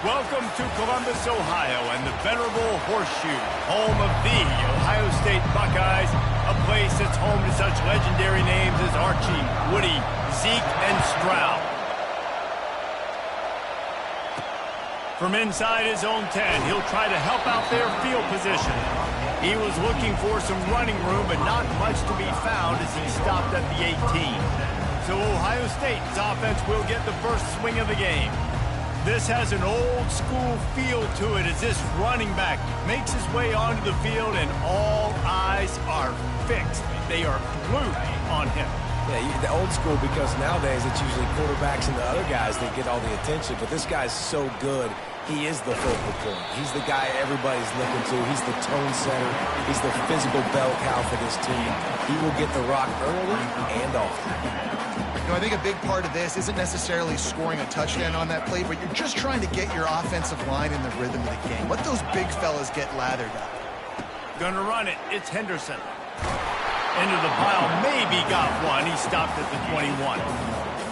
Welcome to Columbus, Ohio, and the venerable Horseshoe, home of the Ohio State Buckeyes, a place that's home to such legendary names as Archie, Woody, Zeke, and Stroud. From inside his own 10, he'll try to help out their field position. He was looking for some running room, but not much to be found as he stopped at the 18. So Ohio State's offense will get the first swing of the game. This has an old-school feel to it as this running back makes his way onto the field and all eyes are fixed. They are glued on him. Yeah, the old school because nowadays it's usually quarterbacks and the other guys that get all the attention, but this guy's so good. He is the focal point. He's the guy everybody's looking to. He's the tone setter. He's the physical bell cow for this team. He will get the rock early and often. You know, I think a big part of this isn't necessarily scoring a touchdown on that play, but you're just trying to get your offensive line in the rhythm of the game. Let those big fellas get lathered up. Gonna run it. It's Henderson. Into the pile. Maybe got one. He stopped at the 21.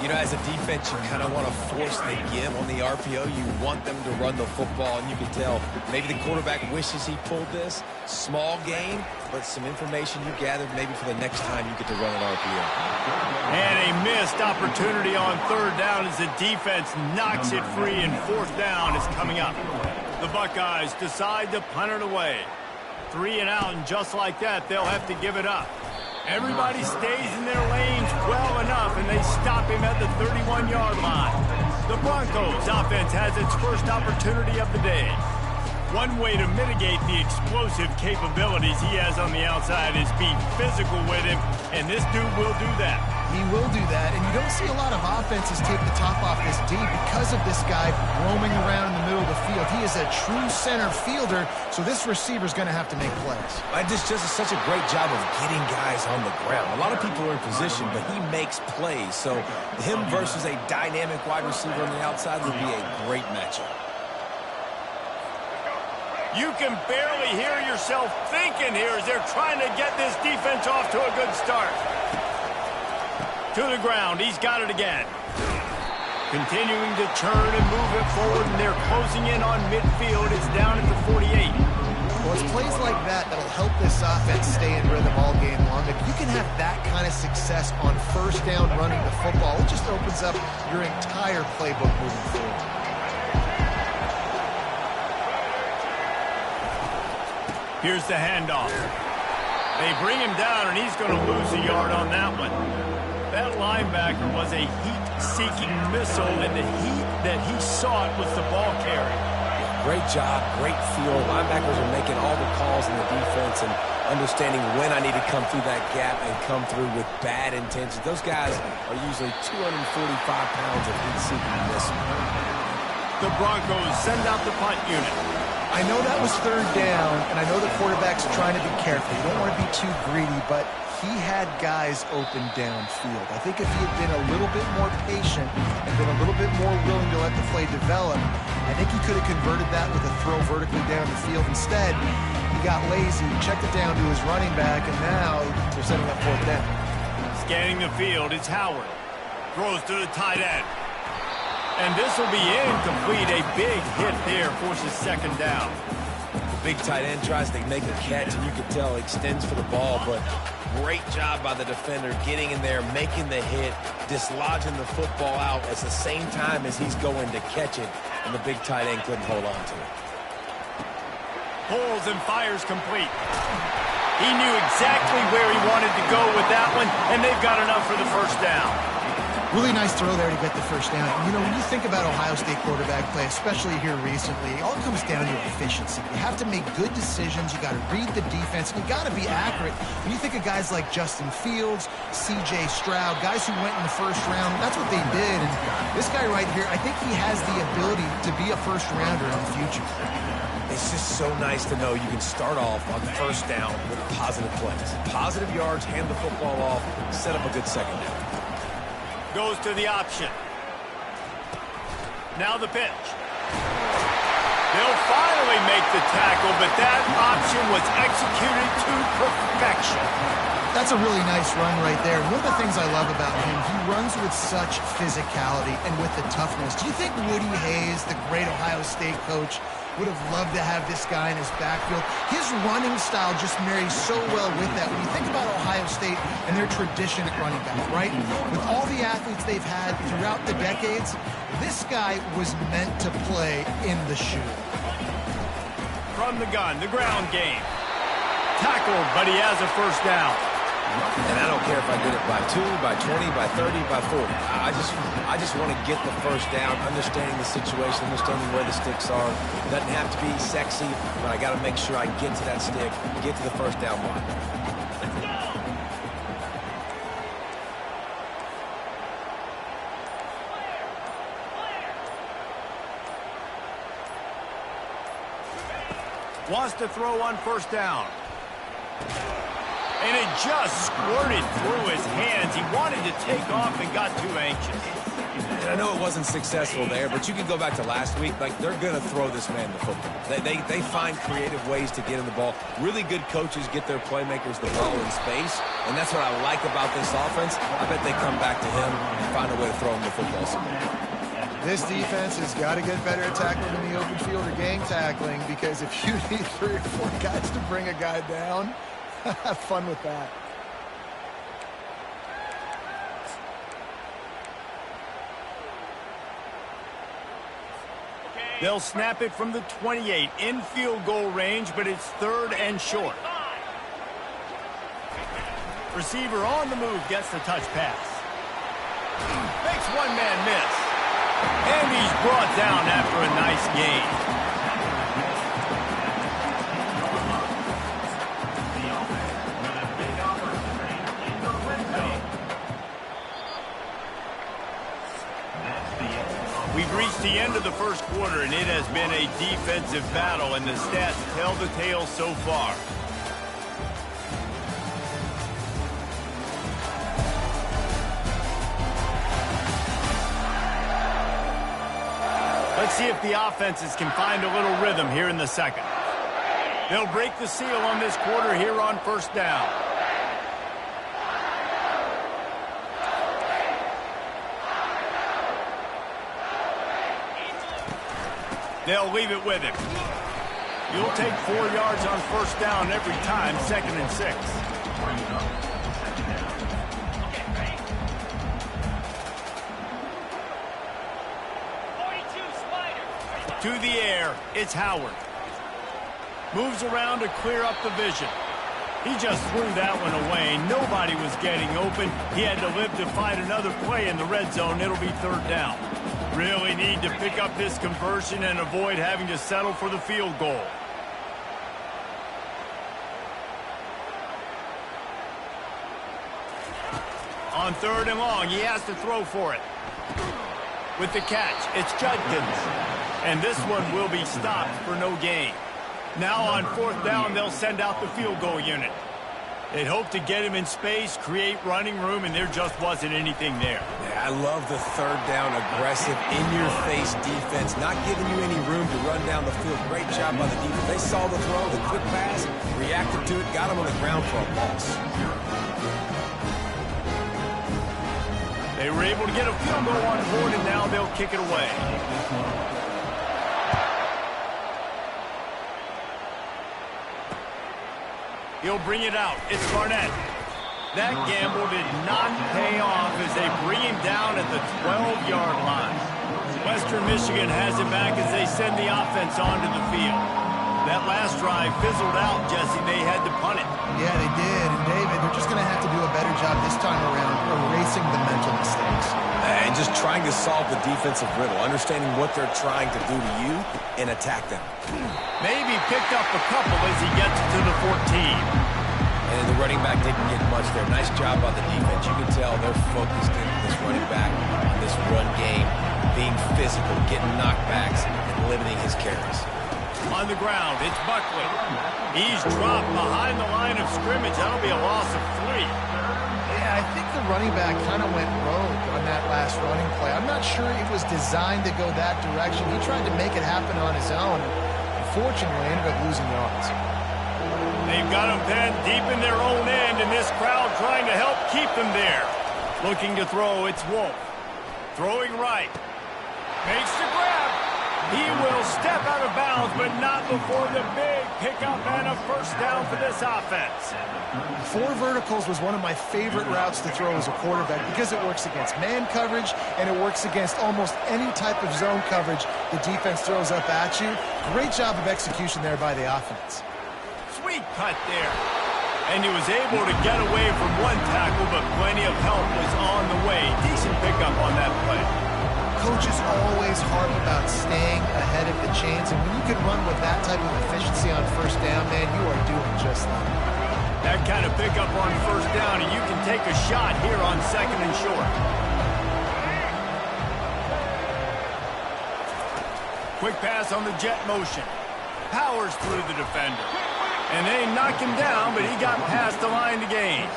You know, as a defense, you kind of want to force the give on the RPO. You want them to run the football, and you can tell maybe the quarterback wishes he pulled this. Small gain, but some information you gathered maybe for the next time you get to run an RPO. And a missed opportunity on third down as the defense knocks it free, and fourth down is coming up. The Buckeyes decide to punt it away. 3 and out, and just like that, they'll have to give it up. Everybody stays in their lanes well enough, and they stop him at the 31-yard line. The Broncos offense has its first opportunity of the day. One way to mitigate the explosive capabilities he has on the outside is be physical with him, and this dude will do that. He will do that, and you don't see a lot of offenses take the top off this D because of this guy roaming around in the middle of the field. He is a true center fielder, so this receiver's going to have to make plays. Just does such a great job of getting guys on the ground. A lot of people are in position, but he makes plays. So him versus a dynamic wide receiver on the outside would be a great matchup. You can barely hear yourself thinking here as they're trying to get this defense off to a good start. To the ground, he's got it again. Continuing to turn and move it forward, and they're closing in on midfield. It's down at the 48. Well, it's plays like that that'll help this offense stay in rhythm all game long. If you can have that kind of success on first down running the football, it just opens up your entire playbook moving forward. Here's the handoff. They bring him down, and he's going to lose a yard on that one. That linebacker was a heat-seeking missile, and the heat that he sought was the ball carry. Great job, great feel. Linebackers are making all the calls in the defense and understanding when I need to come through that gap and come through with bad intentions. Those guys are usually 245 pounds of heat-seeking missile. The Broncos send out the punt unit. I know that was third down, and I know the quarterback's trying to be careful. You don't want to be too greedy, but he had guys open downfield. I think if he had been a little bit more patient and been a little bit more willing to let the play develop, I think he could have converted that with a throw vertically down the field. Instead, he got lazy, checked it down to his running back, and now they're setting up fourth down. Scanning the field, it's Howard. Throws to the tight end. And this will be incomplete. A big hit there forces second down. The big tight end tries to make a catch, and you can tell extends for the ball, but great job by the defender getting in there, making the hit, dislodging the football out at the same time as he's going to catch it, and the big tight end couldn't hold on to it. Pulls and fires complete. He knew exactly where he wanted to go with that one, and they've got enough for the first down. Really nice throw there to get the first down. You know, when you think about Ohio State quarterback play, especially here recently, it all comes down to efficiency. You have to make good decisions. You got to read the defense. You got to be accurate. When you think of guys like Justin Fields, C.J. Stroud, guys who went in the first round, that's what they did. And this guy right here, I think he has the ability to be a first rounder in the future. It's just so nice to know you can start off on first down with positive plays. Positive yards, hand the football off, set up a good second down. Goes to the option. Now the pitch. They'll finally make the tackle, but that option was executed to perfection. That's a really nice run right there. One of the things I love about him, he runs with such physicality and with the toughness. Do you think Woody Hayes, the great Ohio State coach, would have loved to have this guy in his backfield? His running style just marries so well with that. When you think about Ohio State and their tradition at running back, right? With all the athletes they've had throughout the decades, this guy was meant to play in the shoe. From the gun, the ground game. Tackled, but he has a first down. And I don't care if I did it by 2, by 20, by 30, by 40. I just want to get the first down, understanding the situation, understanding where the sticks are. It doesn't have to be sexy, but I got to make sure I get to that stick, get to the first down line. Wants to throw on first down. And it just squirted through his hands. He wanted to take off and got too anxious. And I know it wasn't successful there, but you can go back to last week. Like, they're going to throw this man the football. They find creative ways to get him the ball. Really good coaches get their playmakers the ball in space, and that's what I like about this offense. I bet they come back to him and find a way to throw him the football somewhere. This defense has got to get better at tackling in the open field or gang tackling, because if you need 3 or 4 guys to bring a guy down, have fun with that. They'll snap it from the 28 in field goal range, but it's 3rd and short. Receiver on the move gets the touch pass. Makes one man miss. And he's brought down after a nice gain. We've reached the end of the first quarter, and it has been a defensive battle, and the stats tell the tale so far. Let's see if the offenses can find a little rhythm here in the second. They'll break the seal on this quarter here on first down. They'll leave it with him. You'll take 4 yards on first down every time, 2nd and 6. To the air, it's Howard. Moves around to clear up the vision. He just threw that one away. Nobody was getting open. He had to live to find another play in the red zone. It'll be 3rd down. Really need to pick up this conversion and avoid having to settle for the field goal. On 3rd and long, he has to throw for it. With the catch, it's Judkins. And this one will be stopped for no gain. Now on 4th down, they'll send out the field goal unit. They'd hope to get him in space, create running room, and there just wasn't anything there. Yeah, I love the 3rd down aggressive, in-your-face defense, not giving you any room to run down the field. Great job by the defense. They saw the throw, the quick pass, reacted to it, got him on the ground for a loss. They were able to get a field goal on board, and now they'll kick it away. He'll bring it out. It's Barnett. That gamble did not pay off as they bring him down at the 12-yard line. Western Michigan has it back as they send the offense onto the field. That last drive fizzled out, Jesse. They had to punt it. Yeah, they did. And, David, they're just going to have to do a better job this time around erasing the mental mistakes. And just trying to solve the defensive riddle, understanding what they're trying to do to you and attack them. Maybe picked up a couple as he gets to the 14. And the running back didn't get much there. Nice job by the defense. You can tell they're focused in this running back on this run game, being physical, getting knockbacks, and limiting his carries. On the ground, it's Buckley. He's dropped behind the line of scrimmage. That'll be a loss of 3. Yeah, I think the running back kind of went rogue on that last running play. I'm not sure it was designed to go that direction. He tried to make it happen on his own, and unfortunately ended up losing yards. They've got him penned deep in their own end, and this crowd trying to help keep them there. Looking to throw, it's Wolf. Throwing right. Makes the grab. He will step out of bounds, but not before the big pickup and a first down for this offense. 4 verticals was one of my favorite routes to throw as a quarterback because it works against man coverage and it works against almost any type of zone coverage the defense throws up at you. Great job of execution there by the offense. Sweet cut there. And he was able to get away from one tackle, but plenty of help was on the way. Decent pickup on that play. Coaches always harp about staying ahead of the chains, and when you can run with that type of efficiency on first down, man, you are doing just that. That kind of pickup on first down, and you can take a shot here on 2nd and short. Quick pass on the jet motion. Powers through the defender. And they knock him down, but he got past the line to gain.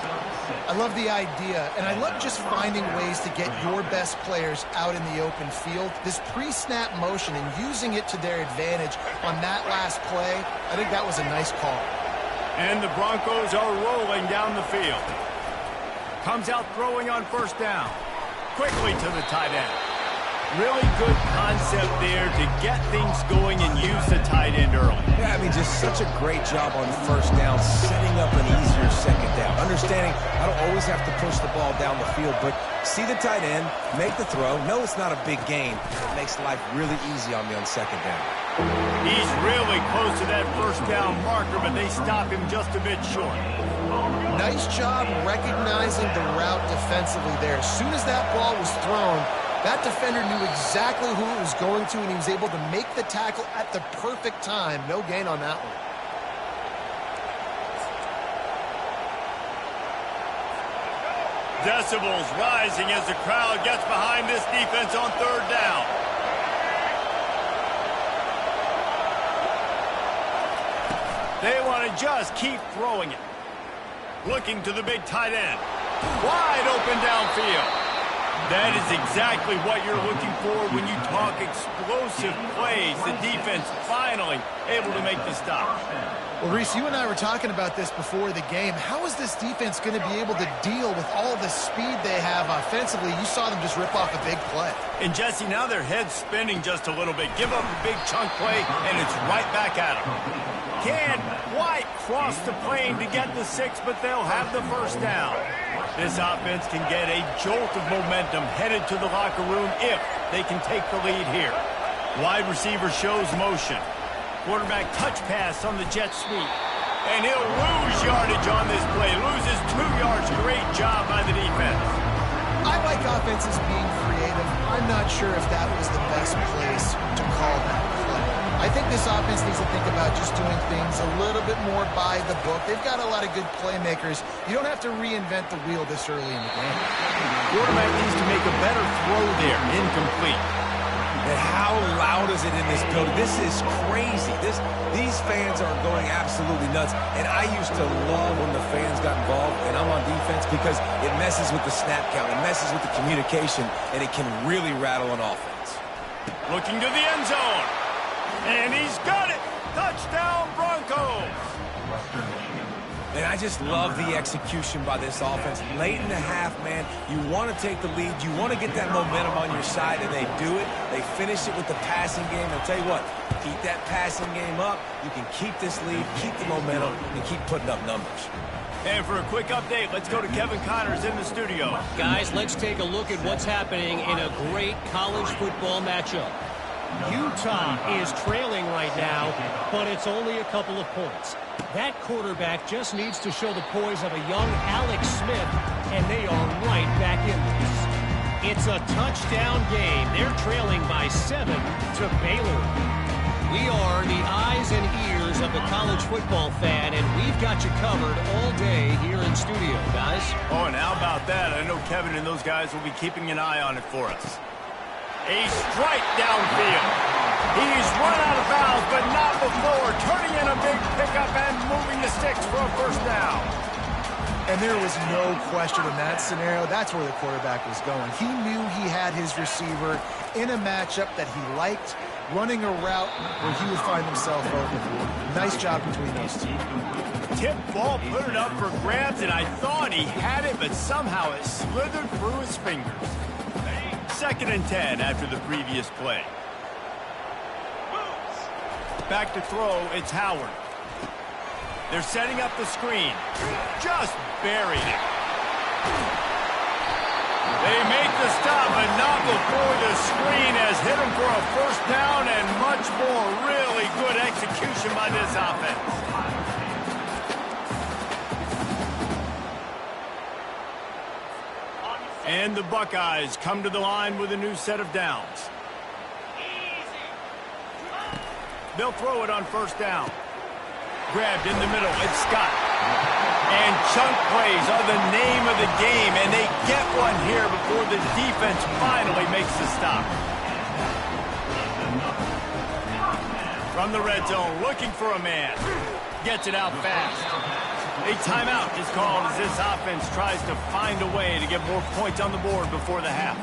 I love the idea, and I love just finding ways to get your best players out in the open field. This pre-snap motion and using it to their advantage on that last play, I think that was a nice call. And the Broncos are rolling down the field. Comes out throwing on first down. Quickly to the tight end. Really good concept there to get things going and use the tight end early. Yeah, I mean, just such a great job on first down, setting up an easier second down. Understanding I don't always have to push the ball down the field, but see the tight end, make the throw. No, it's not a big gain. It makes life really easy on me on second down. He's really close to that first down marker, but they stop him just a bit short. Nice job recognizing the route defensively there. As soon as that ball was thrown, that defender knew exactly who it was going to, and he was able to make the tackle at the perfect time. No gain on that one. Decibels rising as the crowd gets behind this defense on third down. They want to just keep throwing it. Looking to the big tight end. Wide open downfield. That is exactly what you're looking for when you talk explosive plays. The defense finally able to make the stop. Well, Reese, you and I were talking about this before the game. How is this defense going to be able to deal with all the speed they have offensively? You saw them just rip off a big play. And, Jesse, now their head's spinning just a little bit. Give up a big chunk play, and it's right back at them. Can't quite cross the plane to get the 6, but they'll have the first down. This offense can get a jolt of momentum headed to the locker room if they can take the lead here. Wide receiver shows motion. Quarterback touch pass on the jet sweep. And he'll lose yardage on this play. Loses 2 yards. Great job by the defense. I like offenses being creative. I'm not sure if that was the best place to call that play. I think this offense needs to think about just doing things a little bit more by the book. They've got a lot of good playmakers. You don't have to reinvent the wheel this early in the game. Quarterback needs to make a better throw there. Incomplete. And how loud is it in this building? This is crazy. These fans are going absolutely nuts. And I used to love when the fans got involved, and I'm on defense, because it messes with the snap count. It messes with the communication, and it can really rattle an offense. Looking to the end zone. And he's got it. Touchdown, Broncos. And I just love the execution by this offense. Late in the half, man, you want to take the lead. You want to get that momentum on your side, and they do it. They finish it with the passing game. I'll tell you what, keep that passing game up. You can keep this lead, keep the momentum, and keep putting up numbers. And for a quick update, let's go to Kevin Connors in the studio. Guys, let's take a look at what's happening in a great college football matchup. Utah is trailing right now, but it's only a couple of points. That quarterback just needs to show the poise of a young Alex Smith, and they are right back in this. It's a touchdown game. They're trailing by 7 to Baylor. We are the eyes and ears of the college football fan, and we've got you covered all day here in studio, guys. Oh, and how about that? I know Kevin and those guys will be keeping an eye on it for us. A strike downfield. He's run out of bounds, but not before. Turning in a big pickup and moving the sticks for a first down. And there was no question in that scenario. That's where the quarterback was going. He knew he had his receiver in a matchup that he liked, running a route where he would find himself open. Nice job between those two. Tip ball, put it up for grabs, and I thought he had it, but somehow it slithered through his fingers. 2nd and 10 after the previous play. Back to throw, it's Howard. They're setting up the screen. Just buried it. They make the stop, but not before the screen has hit him for a 1st down and much more. Really good execution by this offense. And the Buckeyes come to the line with a new set of downs. They'll throw it on 1st down. Grabbed in the middle, it's Scott. And chunk plays are the name of the game, and they get one here before the defense finally makes the stop. From the red zone, looking for a man. Gets it out fast. A timeout is called as this offense tries to find a way to get more points on the board before the half.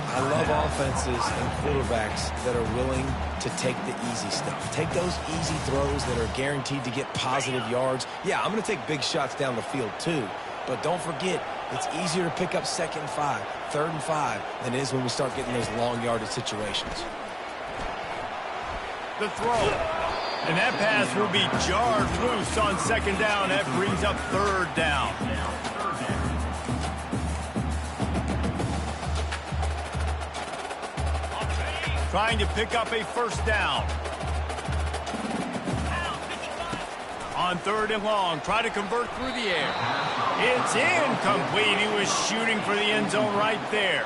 I love offenses and quarterbacks that are willing to take the easy stuff. Take those easy throws that are guaranteed to get positive yards. Yeah, I'm going to take big shots down the field too. But don't forget, it's easier to pick up 2nd and 5, 3rd and 5 than it is when we start getting those long yardage situations. The throw. And that pass will be jarred loose on 2nd down. That brings up 3rd down. Trying to pick up a 1st down. On 3rd and long, try to convert through the air. It's incomplete. He was shooting for the end zone right there.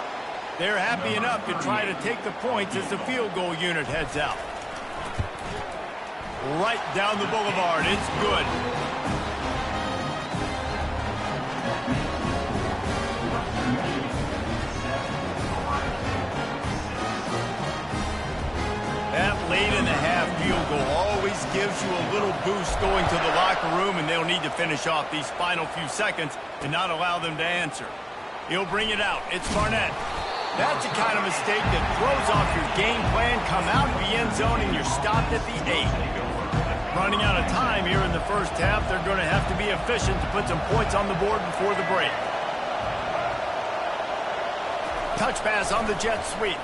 They're happy enough to try to take the points as the field goal unit heads out. Right down the boulevard. It's good. That late in the half field goal always gives you a little boost going to the locker room, and they'll need to finish off these final few seconds and not allow them to answer. He'll bring it out. It's Barnett. That's the kind of mistake that throws off your game plan. Come out of the end zone, and you're stopped at the 8. Running out of time here in the 1st half. They're going to have to be efficient to put some points on the board before the break. Touch pass on the jet sweep.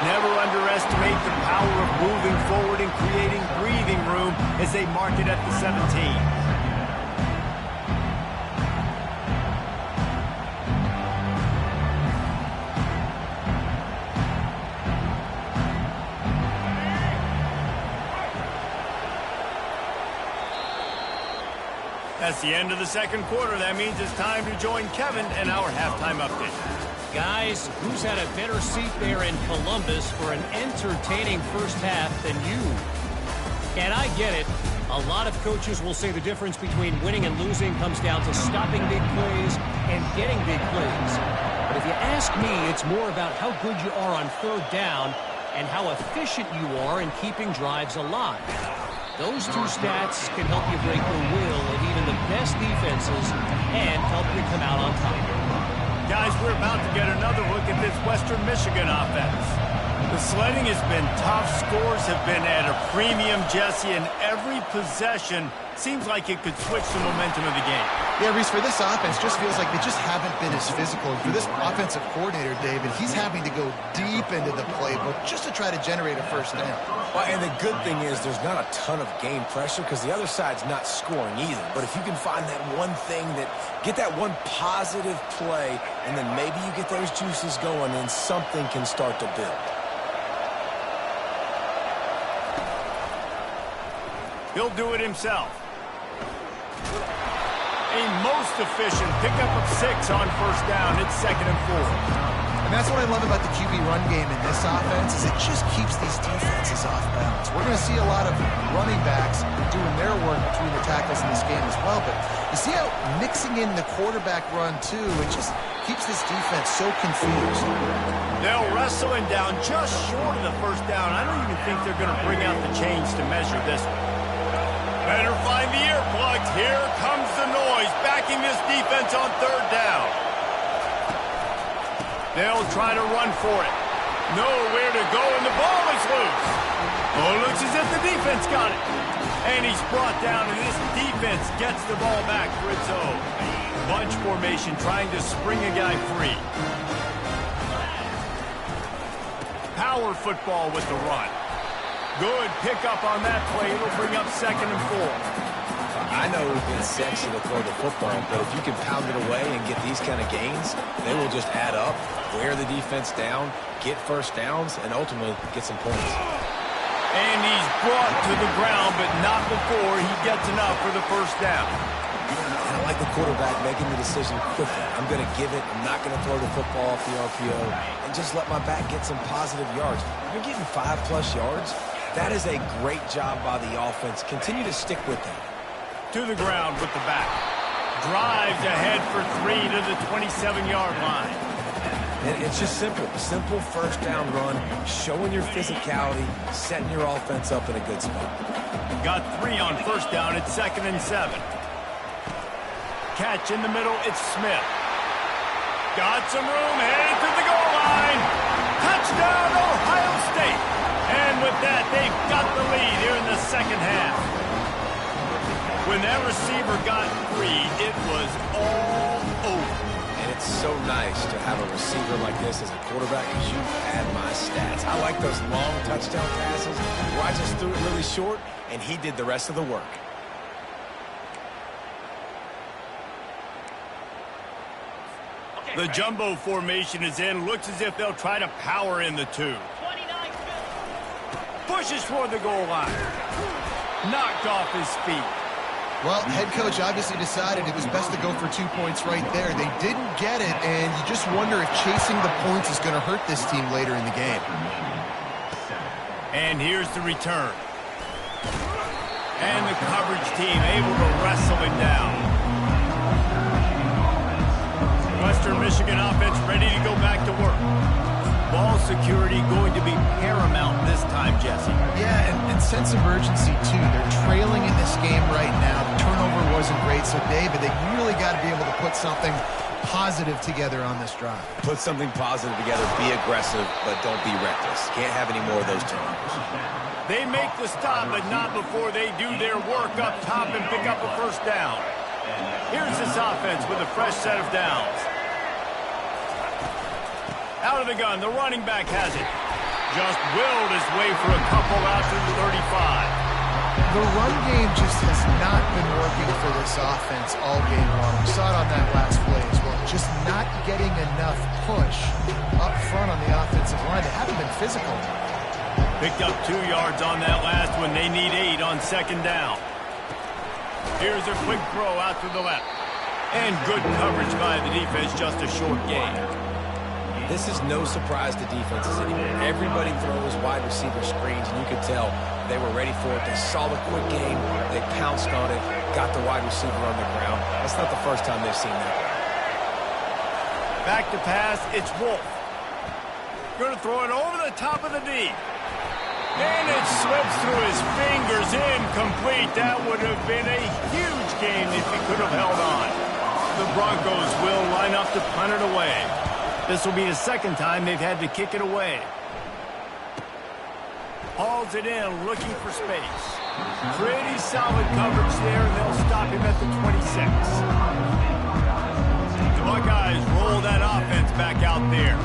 Never underestimate the power of moving forward and creating breathing room as they mark it at the 17. That's the end of the 2nd quarter. That means it's time to join Kevin in our halftime update. Guys, who's had a better seat there in Columbus for an entertaining 1st half than you? And I get it. A lot of coaches will say the difference between winning and losing comes down to stopping big plays and getting big plays. But if you ask me, it's more about how good you are on 3rd down and how efficient you are in keeping drives alive. Those two stats can help you break the will of even the best defenses and help you come out on top. Guys, we're about to get another look at this Western Michigan offense. The sledding has been tough. Scores have been at a premium, Jesse, and every possession seems like it could switch the momentum of the game. Yeah, Reese, for this offense, just feels like they just haven't been as physical. For this offensive coordinator, David, he's having to go deep into the playbook just to try to generate a 1st down. Well, and the good thing is there's not a ton of game pressure because the other side's not scoring either. But if you can find that one thing get that one positive play, and then maybe you get those juices going, and something can start to build. He'll do it himself. A most efficient pickup of 6 on 1st down. It's 2nd and 4. And that's what I love about the QB run game in this offense is it just keeps these defenses off balance. We're going to see a lot of running backs doing their work between the tackles in this game as well. But you see how mixing in the quarterback run too, it just keeps this defense so confused. They'll wrestle him down just short of the 1st down. I don't even think they're going to bring out the chains to measure this one. Better find the earplug. Here comes the noise, backing this defense on third down. They'll try to run for it. Nowhere to go, and the ball is loose. Oh, it looks as if the defense got it. And he's brought down, and this defense gets the ball back for its own. Bunch formation trying to spring a guy free. Power football with the run. Good pickup on that play. It'll bring up 2nd and 4. I know it's sexy to throw the football, but if you can pound it away and get these kind of gains, they will just add up, wear the defense down, get first downs, and ultimately get some points. And he's brought to the ground, but not before he gets enough for the first down. And I like the quarterback making the decision quickly. I'm going to give it. I'm not going to throw the football off the RPO and just let my back get some positive yards. You're getting 5+ yards. That is a great job by the offense. Continue to stick with that. To the ground with the back. Drives ahead for 3 to the 27-yard line. And it's just simple. Simple first down run, showing your physicality, setting your offense up in a good spot. Got 3 on first down at 2nd and 7. Catch in the middle, it's Smith. Got some room, headed to the goal line. Touchdown, Ohio State. And with that, they've got the lead here in the second half. When that receiver got free, it was all over. And it's so nice to have a receiver like this as a quarterback because you add my stats. I like those long touchdown passes where I just threw it really short, and he did the rest of the work. The jumbo formation is in. Looks as if they'll try to power in the 2. Pushes for the goal line. Knocked off his feet. Well, head coach obviously decided it was best to go for 2 points right there. They didn't get it, and you just wonder if chasing the points is going to hurt this team later in the game. And here's the return. And the coverage team able to wrestle him down. Western Michigan offense ready to go back to work. Ball security going to be paramount this time, Jesse. Yeah, and sense of urgency, too. They're trailing in this game right now. The turnover wasn't great, so David, they really got to be able to put something positive together on this drive. Put something positive together, be aggressive, but don't be reckless. Can't have any more of those turnovers. They make the stop, but not before they do their work up top and pick up a first down. Here's this offense with a fresh set of downs. Out of the gun, the running back has it. Just willed his way for a couple out to the 35. The run game just has not been working for this offense all game long. We saw it on that last play as well. Just not getting enough push up front on the offensive line. They haven't been physical. Picked up 2 yards on that last one. They need 8 on second down. Here's a quick throw out to the left. And good coverage by the defense, just a short gain. This is no surprise to defenses anymore. Everybody throws wide receiver screens, and you could tell they were ready for it. They saw the quick game. They pounced on it, got the wide receiver on the ground. That's not the first time they've seen that. Back to pass, it's Wolf. Going to throw it over the top of the D. And it slips through his fingers, incomplete. That would have been a huge game if he could have held on. The Broncos will line up to punt it away. This will be the second time they've had to kick it away. Hauls it in, looking for space. Pretty solid coverage there, and they'll stop him at the 26. The Buckeyes roll that offense back out there.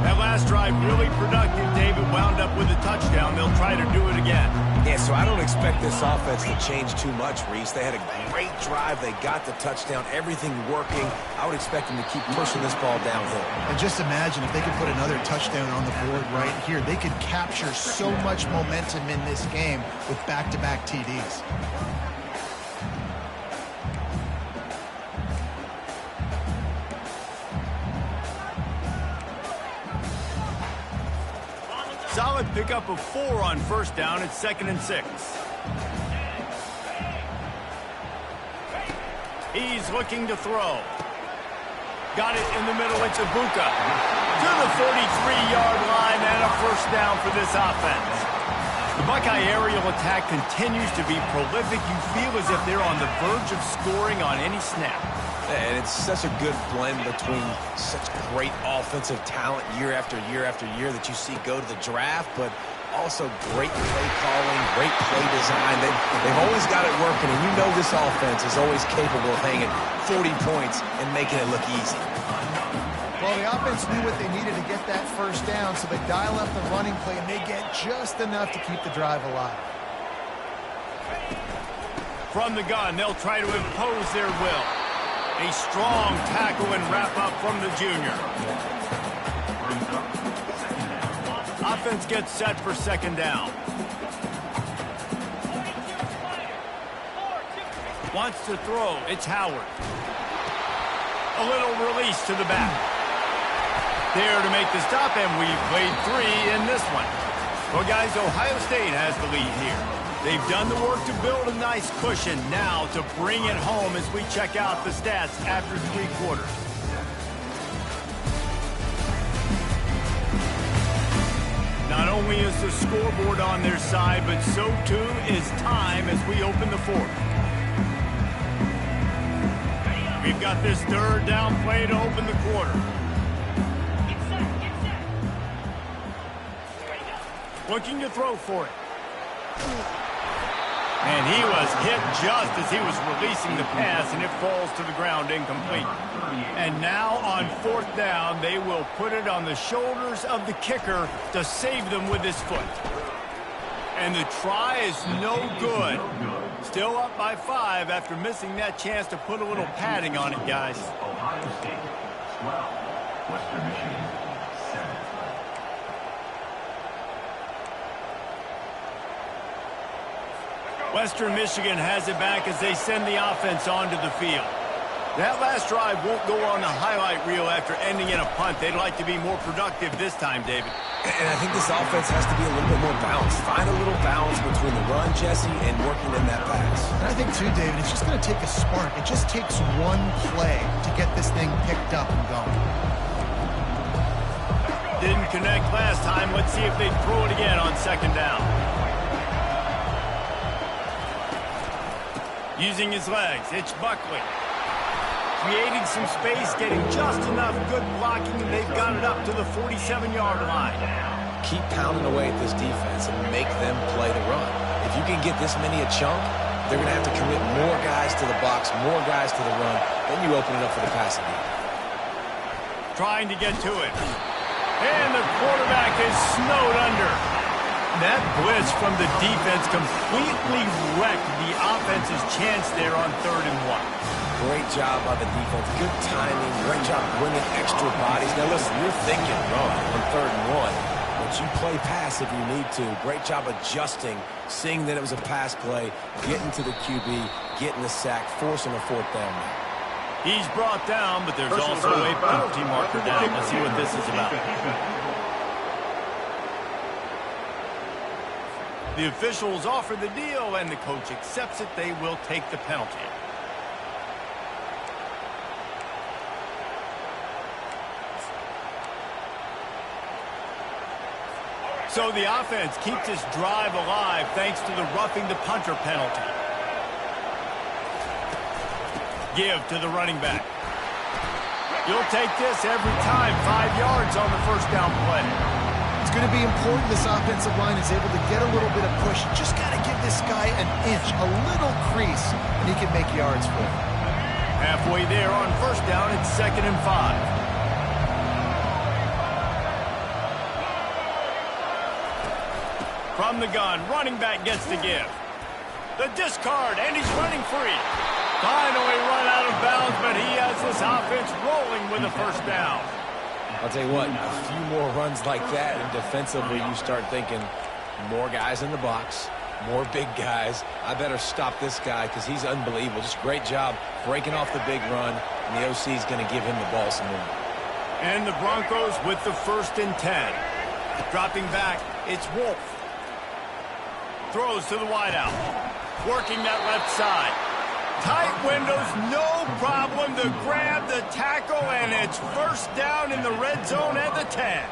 That last drive really productive. David wound up with a touchdown. They'll try to do it again. Yeah, so I don't expect this offense to change too much, Reese. They had a great drive. They got the touchdown. Everything working. I would expect them to keep pushing this ball downhill. And just imagine if they could put another touchdown on the board right here. They could capture so much momentum in this game with back-to-back TDs. Solid pickup of 4 on first down at 2nd and 6. He's looking to throw. Got it in the middle. It's Ibuka to the 43-yard line and a first down for this offense. The Buckeye aerial attack continues to be prolific. You feel as if they're on the verge of scoring on any snap. And it's such a good blend between such great offensive talent year after year after year that you see go to the draft, but also great play calling, great play design. They've always got it working, and you know this offense is always capable of hanging 40 points and making it look easy. Well, the offense knew what they needed to get that first down, so they dial up the running play, and they get just enough to keep the drive alive. From the gun, they'll try to impose their will. A strong tackle and wrap-up from the junior. Offense gets set for second down. Wants to throw. It's Howard. A little release to the back. There to make the stop, and we've played 3 in this one. Well, guys, Ohio State has the lead here. They've done the work to build a nice cushion. Now to bring it home as we check out the stats after 3 quarters. Not only is the scoreboard on their side, but so too is time as we open the 4th. We've got this third down play to open the quarter. Looking to throw for it. And he was hit just as he was releasing the pass, and it falls to the ground incomplete. And now on 4th down, they will put it on the shoulders of the kicker to save them with his foot. And the try is no good. Still up by 5 after missing that chance to put a little padding on it, guys. Ohio State 12, Western Michigan 7. Western Michigan has it back as they send the offense onto the field. That last drive won't go on the highlight reel after ending in a punt. They'd like to be more productive this time, David. And I think this offense has to be a little bit more balanced. Find a little balance between the run, Jesse, and working in that pass. And I think, too, David, it's just going to take a spark. It just takes one play to get this thing picked up and going. Didn't connect last time. Let's see if they throw it again on second down. Using his legs, it's Buckley. Creating some space, getting just enough good blocking, and they've got it up to the 47-yard line. Keep pounding away at this defense and make them play the run. If you can get this many a chunk, they're going to have to commit more guys to the box, more guys to the run. Then you open it up for the passing game. Trying to get to it. And the quarterback is snowed under. That blitz from the defense completely wrecked the offense's chance there on 3rd and 1. Great job by the defense. Good timing. Great job bringing extra bodies. Now, listen, you're thinking run on 3rd and 1, but you play pass if you need to. Great job adjusting, seeing that it was a pass play, getting to the QB, getting the sack, forcing a 4th down. He's brought down, but there's also a penalty marker down. Let's see what this is about. The officials offer the deal, and the coach accepts it. They will take the penalty. So the offense keeps this drive alive thanks to the roughing the punter penalty. Give to the running back. You'll take this every time. 5 yards on the first down play. It's going to be important this offensive line is able to get a little bit of push. Just got to give this guy an inch, a little crease, and he can make yards for it. Halfway there on first down, it's 2nd and 5. From the gun, running back gets the give. The discard, and he's running free. Finally run out of bounds, but he has this offense rolling with a first down. I'll tell you what, a few more runs like that, and defensively you start thinking more guys in the box, more big guys. I better stop this guy because he's unbelievable. Just great job breaking off the big run, and the OC is going to give him the ball some more. And the Broncos with the 1st and 10. Dropping back, it's Wolf. Throws to the wideout. Working that left side. Tight windows, no problem to grab the tackle, and it's first down in the red zone at the 10.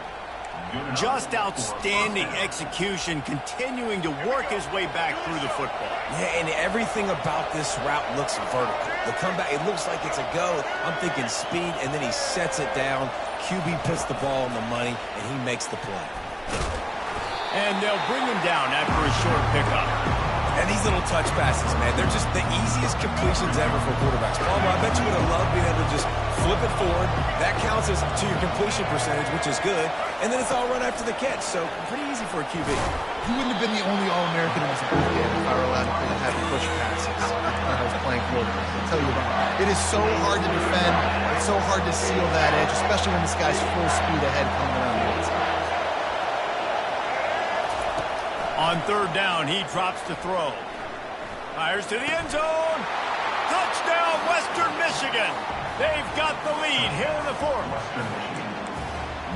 Just outstanding execution, continuing to work his way back through the football. Yeah, and everything about this route looks vertical. The comeback, it looks like it's a go. I'm thinking speed, and then he sets it down. QB puts the ball on the money, and he makes the play. And they'll bring him down after a short pickup. And these little touch passes, man, they're just the easiest completions ever for quarterbacks. Palmer, I bet you would have loved being able to just flip it forward. That counts as to your completion percentage, which is good. And then it's all run after the catch, so pretty easy for a QB. He wouldn't have been the only All-American in his ball game if I were allowed to have push passes when I was playing quarterback. I'll tell you what, it is so hard to defend. It's so hard to seal that edge, especially when this guy's full speed ahead coming around the outside. On third down, he drops to throw. Fires to the end zone. Touchdown, Western Michigan. They've got the lead here in the fourth.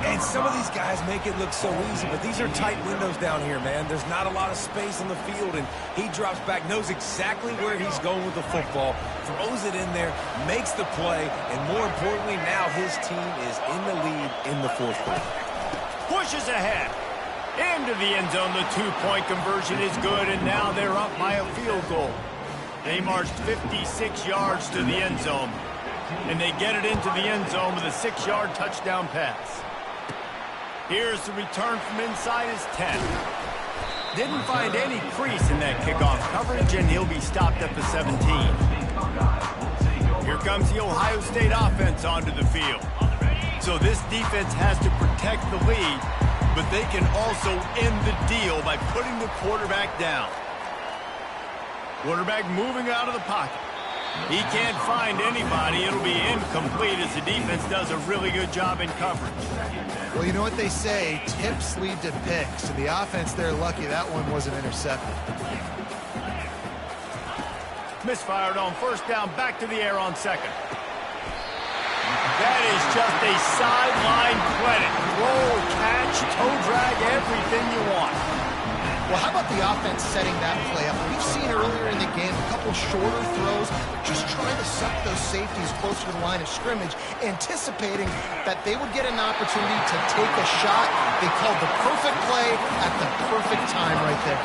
And some of these guys make it look so easy, but these are tight windows down here, man. There's not a lot of space on the field, and he drops back, knows exactly where he's going with the football, throws it in there, makes the play, and more importantly, now his team is in the lead in the fourth quarter. Pushes ahead. Into the end zone, the two-point conversion is good, and now they're up by a field goal. They marched 56 yards to the end zone, and they get it into the end zone with a 6-yard touchdown pass. Here's the return from inside his 10. Didn't find any crease in that kickoff coverage, and he'll be stopped at the 17. Here comes the Ohio State offense onto the field. So this defense has to protect the lead, but they can also end the deal by putting the quarterback down. Quarterback moving out of the pocket. He can't find anybody. It'll be incomplete as the defense does a really good job in coverage. Well, you know what they say, tips lead to picks. So the offense, they're lucky that one wasn't intercepted. Misfired on first down, back to the air on second. That is just a sideline credit. Roll, catch, toe drag, everything you want. Well, how about the offense setting that play up? We've seen earlier in the game a couple shorter throws, just trying to suck those safeties closer to the line of scrimmage, anticipating that they would get an opportunity to take a shot. They called the perfect play at the perfect time right there.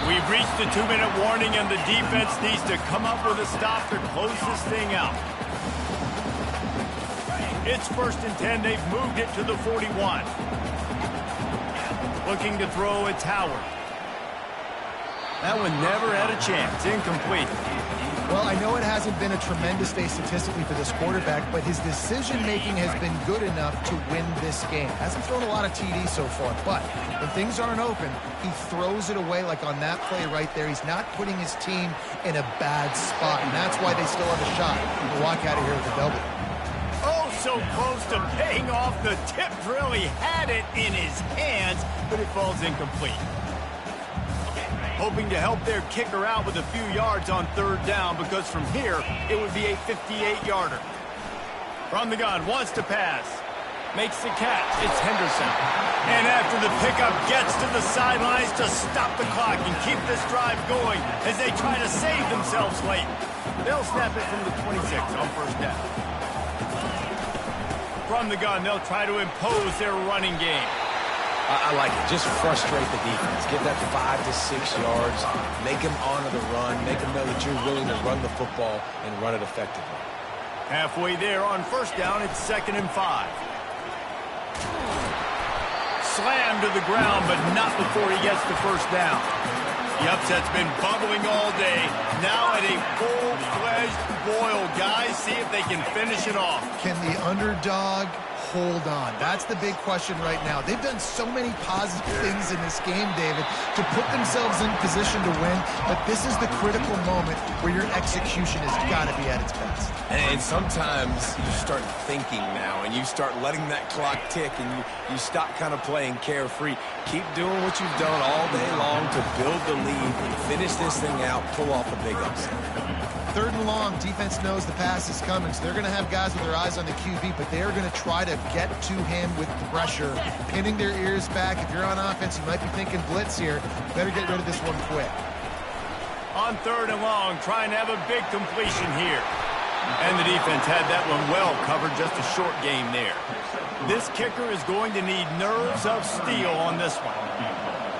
We've reached the 2-minute warning, and the defense needs to come up with a stop to close this thing out. It's 1st and 10. They've moved it to the 41. Looking to throw, it's Howard. That one never had a chance. Incomplete. Well, I know it hasn't been a tremendous day statistically for this quarterback, but his decision-making has been good enough to win this game. Hasn't thrown a lot of TDs so far, but when things aren't open, he throws it away like on that play right there. He's not putting his team in a bad spot, and that's why they still have a shot to walk out of here with a W. Oh, so close to paying off. The tip drill. He had it in his hands, but it falls incomplete. Hoping to help their kicker out with a few yards on third down, because from here, it would be a 58-yarder. From the gun, wants to pass. Makes the catch. It's Henderson. And after the pickup, gets to the sidelines to stop the clock and keep this drive going as they try to save themselves late. They'll snap it from the 26 on first down. From the gun, they'll try to impose their running game. I like it. Just frustrate the defense. Get that 5 to 6 yards. Make them honor the run. Make them know that you're willing to run the football and run it effectively. Halfway there on first down, it's 2nd and 5. Slammed to the ground, but not before he gets the first down. The upset's been bubbling all day. Now at a full-fledged boil. Guys, see if they can finish it off. Can the underdog hold on? That's the big question right now. They've done so many positive things in this game, David, to put themselves in position to win, but this is the critical moment where your execution has got to be at its best. And sometimes you start thinking now, and you start letting that clock tick, and you stop kind of playing carefree. Keep doing what you've done all day long to build the lead, finish this thing out, pull off a big upset. 3rd and long, defense knows the pass is coming, so they're going to have guys with their eyes on the QB, but they are going to try to get to him with pressure, pinning their ears back. If you're on offense, you might be thinking blitz here. Better get rid of this one quick. On 3rd and long, trying to have a big completion here. And the defense had that one well covered, just a short game there. This kicker is going to need nerves of steel on this one.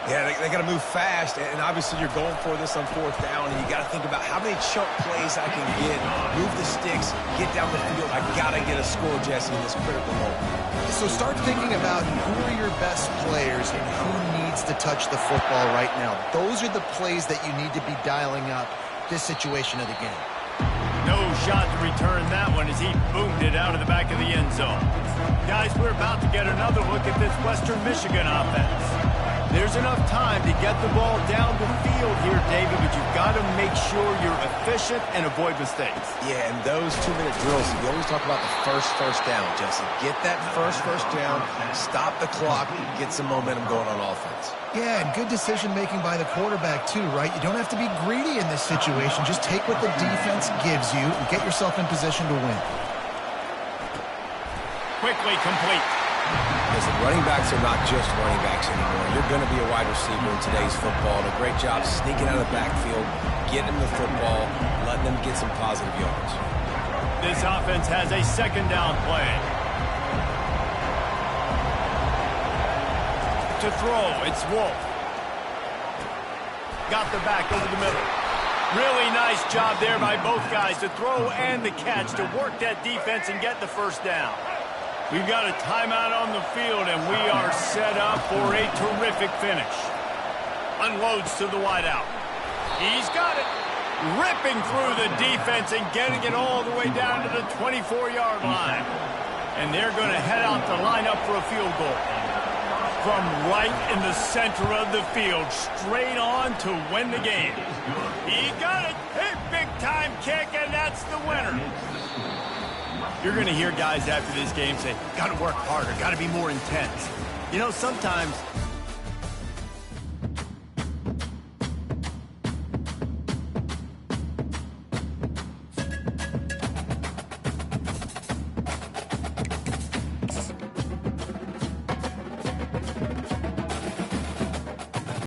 Yeah, they got to move fast, and obviously you're going for this on fourth down, and you got to think about how many chunk plays I can get, move the sticks, get down the field. I got to get a score, Jesse, in this critical moment. So start thinking about who are your best players and who needs to touch the football right now. Those are the plays that you need to be dialing up this situation of the game. No shot to return that one as he boomed it out of the back of the end zone. Guys, we're about to get another look at this Western Michigan offense. There's enough time to get the ball down the field here, David, but you've got to make sure you're efficient and avoid mistakes. Yeah, and those 2-minute drills, we always talk about the first down, Jesse. Get that first down, stop the clock, get some momentum going on offense. Yeah, and good decision-making by the quarterback, too, right? You don't have to be greedy in this situation. Just take what the defense gives you and get yourself in position to win. Quickly complete. Listen, running backs are not just running backs anymore. You're going to be a wide receiver in today's football. And a great job sneaking out of the backfield, getting them the football, letting them get some positive yards. This offense has a second down play. To throw, it's Wolf. Got the back over the middle. Really nice job there by both guys to throw and the catch to work that defense and get the first down. We've got a timeout on the field, and we are set up for a terrific finish. Unloads to the wideout. He's got it. Ripping through the defense and getting it all the way down to the 24-yard line. And they're going to head out to line up for a field goal. From right in the center of the field, straight on to win the game. He got it. A big-time kick, and that's the winner. You're going to hear guys after this game say, got to work harder, got to be more intense. You know, sometimes